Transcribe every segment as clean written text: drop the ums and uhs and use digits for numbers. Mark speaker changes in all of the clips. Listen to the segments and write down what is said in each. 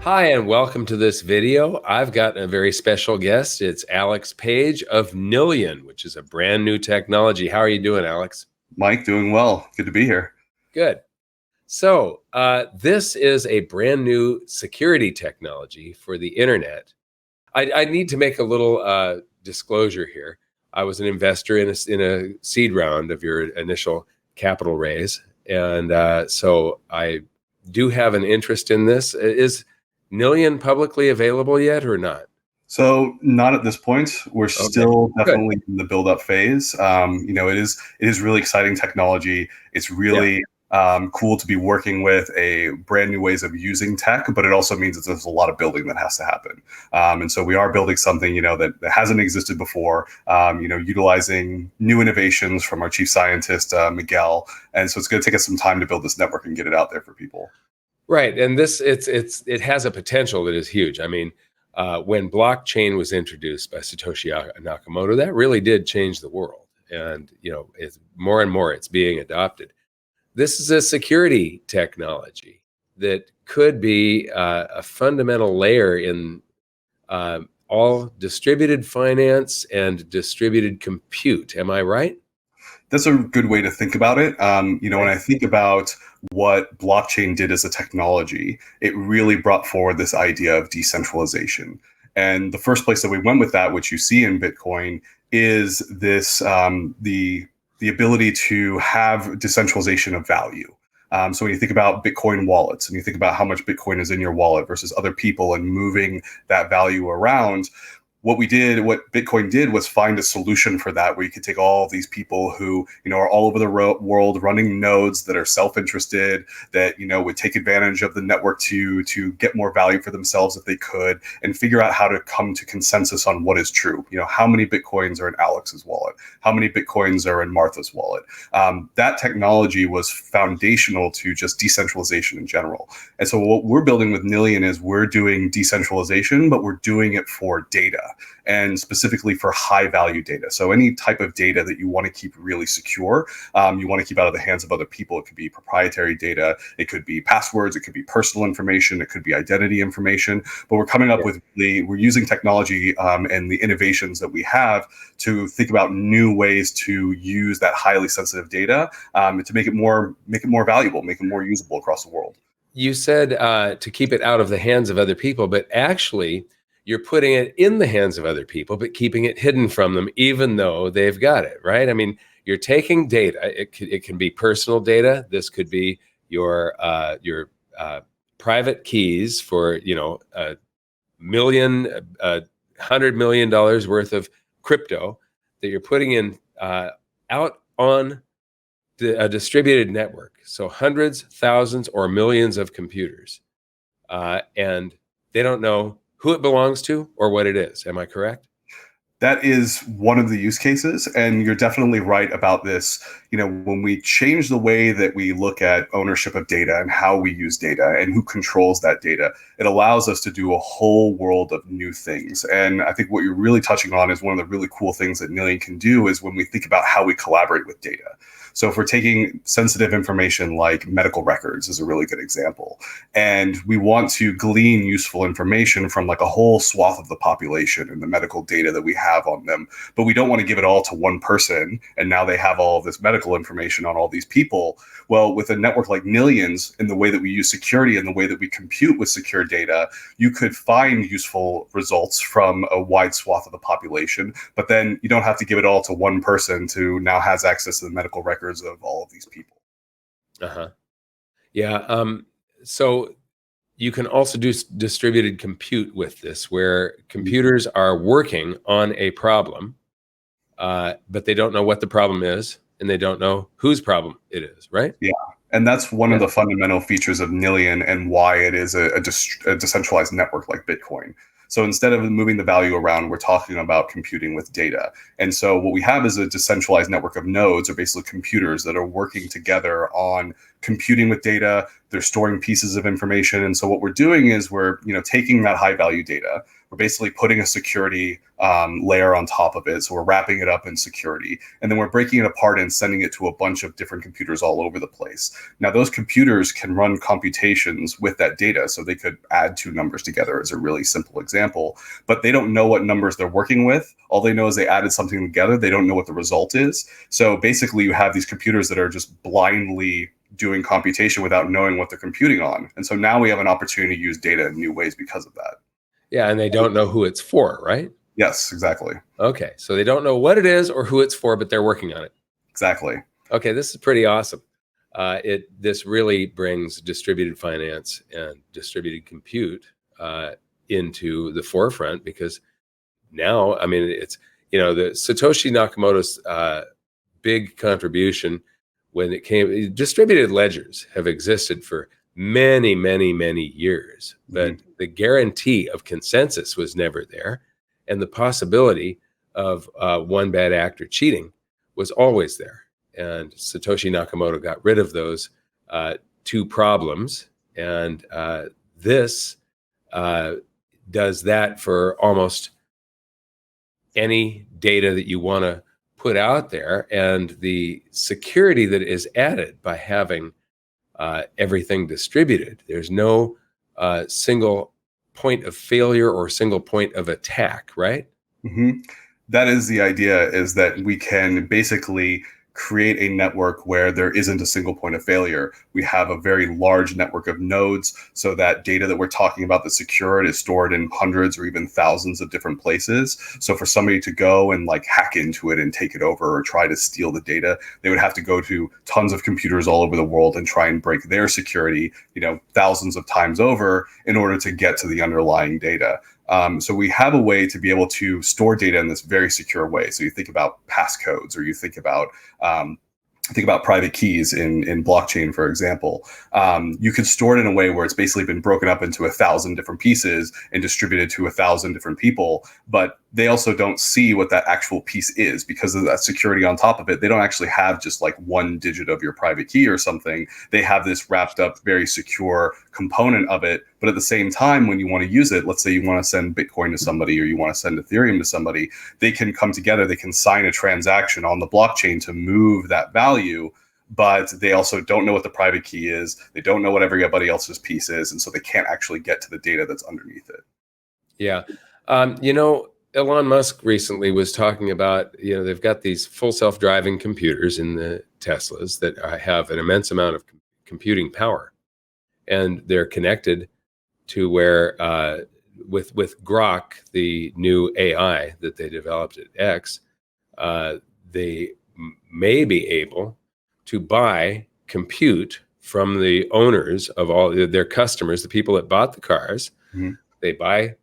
Speaker 1: Hi, and welcome to this video. I've got a very special guest. It's Alex Page of NILLION, which is a brand new technology. How are you doing, Alex?
Speaker 2: Mike, doing well. Good to be here.
Speaker 1: Good. So this is a brand new security technology for the internet. I need to make a little disclosure here. I was an investor in a seed round of your initial capital raise, and so I do have an interest in this. Is NILLION publicly available yet or not?
Speaker 2: So not at this point. We're still
Speaker 1: Good.
Speaker 2: definitely in the build-up phase. It is really exciting technology. It's really cool to be working with a brand new ways of using tech, but it also means that there's a lot of building that has to happen. And so we are building something, that hasn't existed before, utilizing new innovations from our chief scientist, Miguel. And so it's going to take us some time to build this network and get it out there for people.
Speaker 1: Right, and it has a potential that is huge. I mean, when blockchain was introduced by Satoshi Nakamoto, that really did change the world, and it's more and more it's being adopted. This is a security technology that could be a fundamental layer in all distributed finance and distributed compute. Am I right?
Speaker 2: That's a good way to think about it. When I think about what blockchain did as a technology, it really brought forward this idea of decentralization. And the first place that we went with that, which you see in Bitcoin, is this the ability to have decentralization of value. So when you think about Bitcoin wallets and you think about how much Bitcoin is in your wallet versus other people and moving that value around, what Bitcoin did was find a solution for that, where you could take all of these people who, are all over the world running nodes that are self-interested, that, would take advantage of the network to get more value for themselves if they could, and figure out how to come to consensus on what is true. How many Bitcoins are in Alex's wallet? How many Bitcoins are in Martha's wallet? That technology was foundational to just decentralization in general. And so what we're building with NILLION is we're doing decentralization, but we're doing it for data, and specifically for high value data. So any type of data that you want to keep really secure, you want to keep out of the hands of other people. It could be proprietary data, it could be passwords, it could be personal information, it could be identity information. But we're coming up with we're using technology and the innovations that we have to think about new ways to use that highly sensitive data to make it more valuable, make it more usable across the world.
Speaker 1: You said to keep it out of the hands of other people, but actually you're putting it in the hands of other people, but keeping it hidden from them, even though they've got it, right? I mean, you're taking data. It can be personal data. This could be your private keys for, $100 million worth of crypto that you're putting in out on a distributed network. So hundreds, thousands, or millions of computers. And they don't know who it belongs to or what it is. Am I correct?
Speaker 2: That is one of the use cases, and you're definitely right about this. When we change the way that we look at ownership of data and how we use data and who controls that data, it allows us to do a whole world of new things. And I think what you're really touching on is one of the really cool things that NILLION can do is when we think about how we collaborate with data. So if we're taking sensitive information like medical records is a really good example, and we want to glean useful information from like a whole swath of the population and the medical data that we have on them, but we don't want to give it all to one person, and now they have all of this medical information on all these people. Well, with a network like NILLION's, in the way that we use security and the way that we compute with secure data, you could find useful results from a wide swath of the population, but then you don't have to give it all to one person who now has access to the medical records of all of these people.
Speaker 1: Yeah. So you can also do distributed compute with this, where computers are working on a problem, but they don't know what the problem is, and they don't know whose problem it is, right?
Speaker 2: Yeah. And that's one of the fundamental features of NILLION and why it is a decentralized network like Bitcoin. So instead of moving the value around, we're talking about computing with data. And so what we have is a decentralized network of nodes, or basically computers that are working together on computing with data. They're storing pieces of information. And so what we're doing is we're taking that high value data, we're basically putting a security layer on top of it. So we're wrapping it up in security, and then we're breaking it apart and sending it to a bunch of different computers all over the place. Now, those computers can run computations with that data. So they could add two numbers together as a really simple example, but they don't know what numbers they're working with. All they know is they added something together. They don't know what the result is. So basically you have these computers that are just blindly doing computation without knowing what they're computing on. And so now we have an opportunity to use data in new ways because of that.
Speaker 1: Yeah, and they don't know who it's for, right?
Speaker 2: Yes, exactly.
Speaker 1: Okay, so they don't know what it is or who it's for, but they're working on it.
Speaker 2: Exactly.
Speaker 1: Okay, this is pretty awesome. This really brings distributed finance and distributed compute into the forefront, because now, I mean, it's, the Satoshi Nakamoto's big contribution when it came, distributed ledgers have existed for many, many, many years, but the guarantee of consensus was never there. And the possibility of one bad actor cheating was always there. And Satoshi Nakamoto got rid of those two problems. And this does that for almost any data that you want to put out there. And the security that is added by having everything distributed, there's no single point of failure or single point of attack, right?
Speaker 2: Mm-hmm. That is the idea, is that we can basically create a network where there isn't a single point of failure. We have a very large network of nodes, so that data that we're talking about that's secured is stored in hundreds or even thousands of different places. So for somebody to go and like hack into it and take it over or try to steal the data, they would have to go to tons of computers all over the world and try and break their security, thousands of times over in order to get to the underlying data. So we have a way to be able to store data in this very secure way. So you think about passcodes, or you think about private keys in blockchain, for example. You could store it in a way where it's basically been broken up into 1,000 different pieces and distributed to 1,000 different people, but they also don't see what that actual piece is because of that security on top of it. They don't actually have just like one digit of your private key or something. They have this wrapped up, very secure component of it. But at the same time, when you want to use it, let's say you want to send Bitcoin to somebody or you want to send Ethereum to somebody, they can come together, they can sign a transaction on the blockchain to move that value, but they also don't know what the private key is. They don't know what everybody else's piece is. And so they can't actually get to the data that's underneath it.
Speaker 1: Yeah. Elon Musk recently was talking about, they've got these full self-driving computers in the Teslas that have an immense amount of computing power. And they're connected to where, with Grok, the new AI that they developed at X, they may be able to buy compute from the owners of all their customers, the people that bought the cars.
Speaker 2: Mm-hmm.
Speaker 1: They buy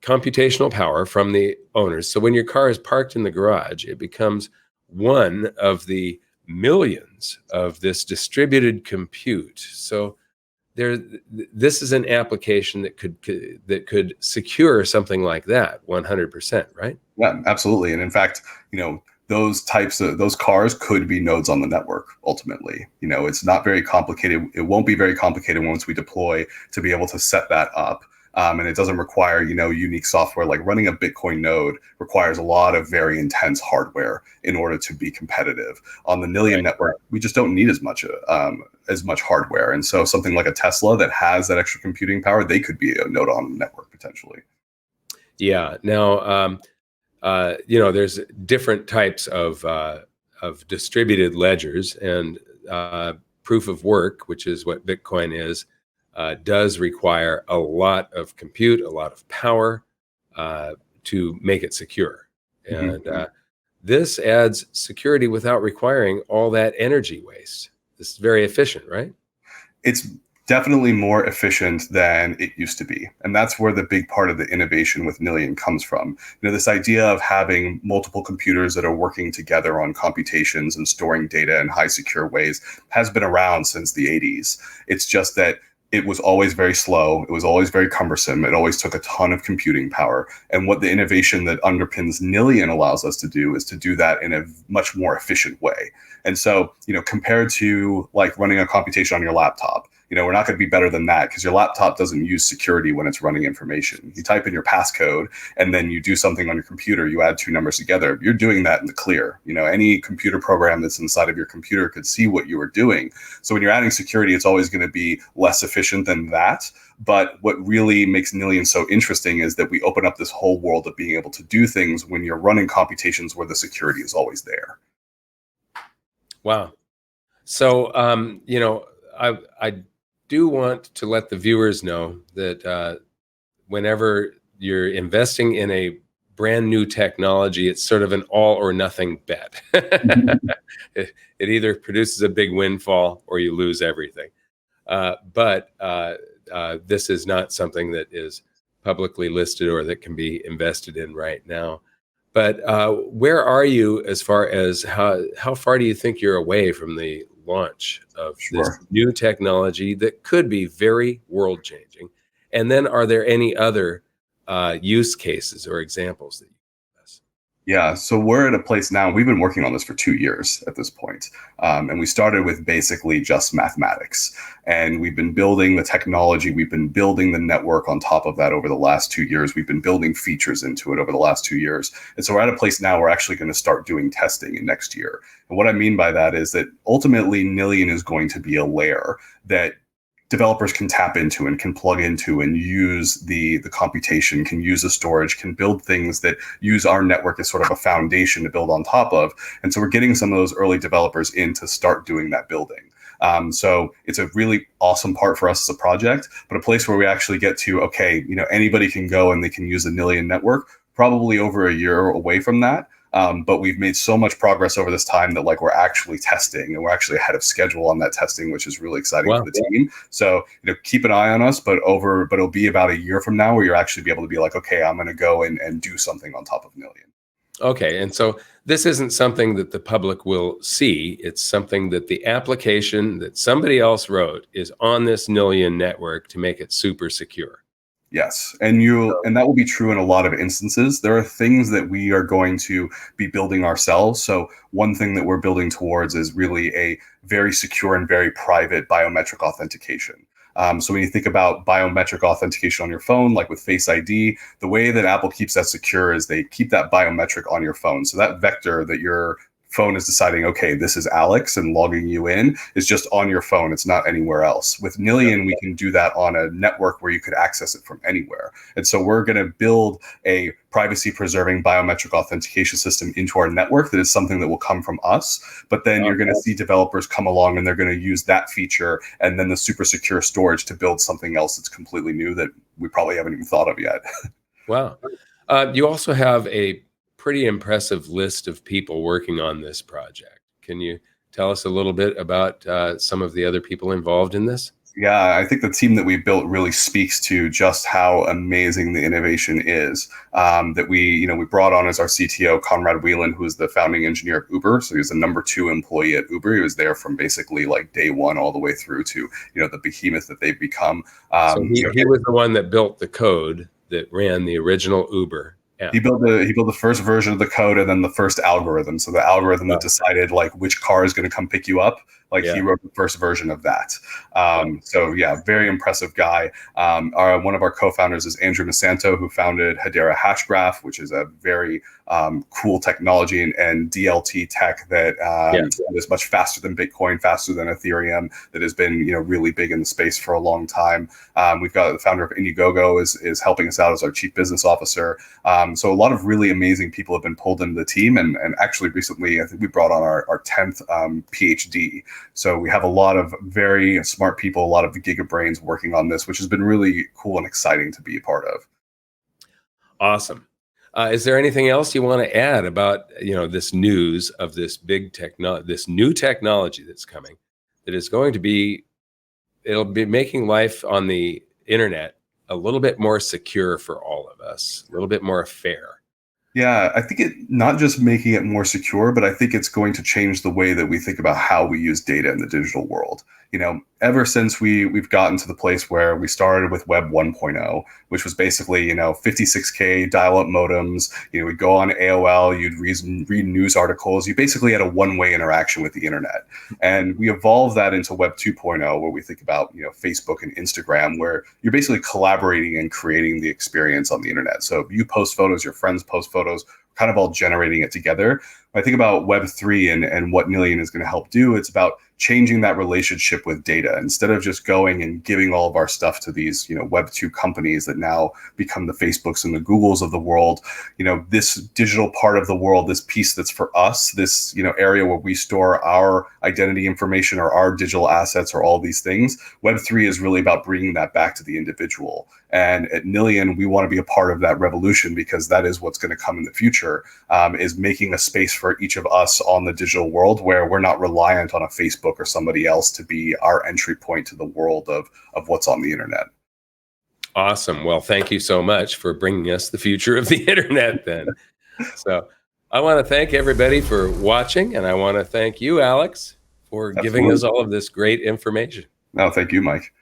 Speaker 1: computational power from the owners. So when your car is parked in the garage, it becomes one of the millions of this distributed compute. So this is an application that could secure something like that 100%, right?
Speaker 2: Yeah, absolutely. And in fact, those cars could be nodes on the network ultimately. It's not very complicated. It won't be very complicated once we deploy to be able to set that up. And it doesn't require, unique software. Like running a Bitcoin node requires a lot of very intense hardware in order to be competitive. On the NILLION network, we just don't need as much hardware. And so something like a Tesla that has that extra computing power, they could be a node on the network potentially.
Speaker 1: Yeah. Now, there's different types of distributed ledgers, and proof of work, which is what Bitcoin is, does require a lot of compute, a lot of power to make it secure. And this adds security without requiring all that energy waste. This is very efficient, right?
Speaker 2: It's definitely more efficient than it used to be. And that's where the big part of the innovation with NILLION comes from. This idea of having multiple computers that are working together on computations and storing data in high secure ways has been around since the 80s. It's just that it was always very slow. It was always very cumbersome. It always took a ton of computing power. And what the innovation that underpins NILLION allows us to do is to do that in a much more efficient way. And so, compared to like running a computation on your laptop, We're not going to be better than that, because your laptop doesn't use security when it's running information. You type in your passcode and then you do something on your computer, you add two numbers together, you're doing that in the clear. Any computer program that's inside of your computer could see what you were doing. So when you're adding security, it's always going to be less efficient than that. But what really makes NILLION so interesting is that we open up this whole world of being able to do things when you're running computations where the security is always there.
Speaker 1: Wow. So, I do want to let the viewers know that whenever you're investing in a brand new technology, it's sort of an all or nothing bet. It either produces a big windfall or you lose everything. But this is not something that is publicly listed or that can be invested in right now. But where are you as far as how far do you think you're away from the launch of this new technology that could be very world changing? And then are there any other use cases or examples that you give us?
Speaker 2: Yeah, so we're at a place now, we've been working on this for 2 years at this point. And we started with basically just mathematics. And we've been building the technology, we've been building the network on top of that over the last 2 years. We've been building features into it over the last 2 years. And so we're at a place now we're actually going to start doing testing in next year. And what I mean by that is that ultimately NILLION is going to be a layer that developers can tap into and can plug into and use the computation, can use the storage, can build things that use our network as sort of a foundation to build on top of. And so we're getting some of those early developers in to start doing that building. So it's a really awesome part for us as a project, but a place where we actually get to, okay, anybody can go and they can use the NILLION network, probably over a year away from that. But we've made so much progress over this time that we're actually testing, and we're actually ahead of schedule on that testing, which is really exciting for the team. So keep an eye on us, but it'll be about a year from now where you'll actually be able to be like, okay, I'm going to go and do something on top of NILLION.
Speaker 1: Okay, and so this isn't something that the public will see. It's something that the application that somebody else wrote is on this NILLION network to make it super secure.
Speaker 2: Yes, and that will be true in a lot of instances. There are things that we are going to be building ourselves. So one thing that we're building towards is really a very secure and very private biometric authentication. So when you think about biometric authentication on your phone, like with Face ID, the way that Apple keeps that secure is they keep that biometric on your phone. So that vector that your phone is deciding, okay, this is Alex, and logging you in is just on your phone. It's not anywhere else. With NILLION, we can do that on a network where you could access it from anywhere. And so we're going to build a privacy preserving biometric authentication system into our network that is something that will come from us. But then you're going to see developers come along and they're going to use that feature and then the super secure storage to build something else that's completely new that we probably haven't even thought of yet.
Speaker 1: Wow. You also have a pretty impressive list of people working on this project. Can you tell us a little bit about some of the other people involved in this?
Speaker 2: Yeah, I think the team that we built really speaks to just how amazing the innovation is. That we brought on as our CTO, Conrad Whelan, who is the founding engineer of Uber. So he's the #2 employee at Uber. He was there from basically day one all the way through to the behemoth that they've become.
Speaker 1: So he was the one that built the code that ran the original Uber. Yeah.
Speaker 2: He built the first version of the code and then the first algorithm. So the algorithm that decided which car is going to come pick you up. He wrote the first version of that. So yeah, very impressive guy. One of our co-founders is Andrew Masanto, who founded Hedera Hashgraph, which is a very cool technology and DLT tech that is much faster than Bitcoin, faster than Ethereum, that has been really big in the space for a long time. We've got the founder of Indiegogo is helping us out as our chief business officer. So a lot of really amazing people have been pulled into the team, and actually recently I think we brought on our 10th PhD. So we have a lot of very smart people, a lot of giga brains working on this, which has been really cool and exciting to be a part of.
Speaker 1: Awesome. Is there anything else you want to add about this news of this this new technology that's coming, that is going to be, it'll be making life on the internet a little bit more secure for all of us, a little bit more fair?
Speaker 2: Yeah, I think not just making it more secure, but I think it's going to change the way that we think about how we use data in the digital world. ever since we've gotten to the place where we started with Web 1.0, which was basically 56K dial-up modems. We'd go on AOL, you'd read news articles. You basically had a one-way interaction with the internet, and we evolved that into Web 2.0, where we think about Facebook and Instagram, where you're basically collaborating and creating the experience on the internet. So you post photos, your friends post photos, kind of all generating it together. When I think about Web3 and what NILLION is going to help do, it's about changing that relationship with data. Instead of just going and giving all of our stuff to these, Web2 companies that now become the Facebooks and the Googles of the world, this digital part of the world, this piece that's for us, this, area where we store our identity information or our digital assets or all these things, Web3 is really about bringing that back to the individual. And at NILLION, we want to be a part of that revolution, because that is what's going to come in the future, is making a space for each of us on the digital world where we're not reliant on a Facebook or somebody else to be our entry point to the world of what's on the internet.
Speaker 1: Awesome. Well, thank you so much for bringing us the future of the internet then. So I want to thank everybody for watching, and I want to thank you, Alex, for giving us all of this great information.
Speaker 2: No, thank you, Mike.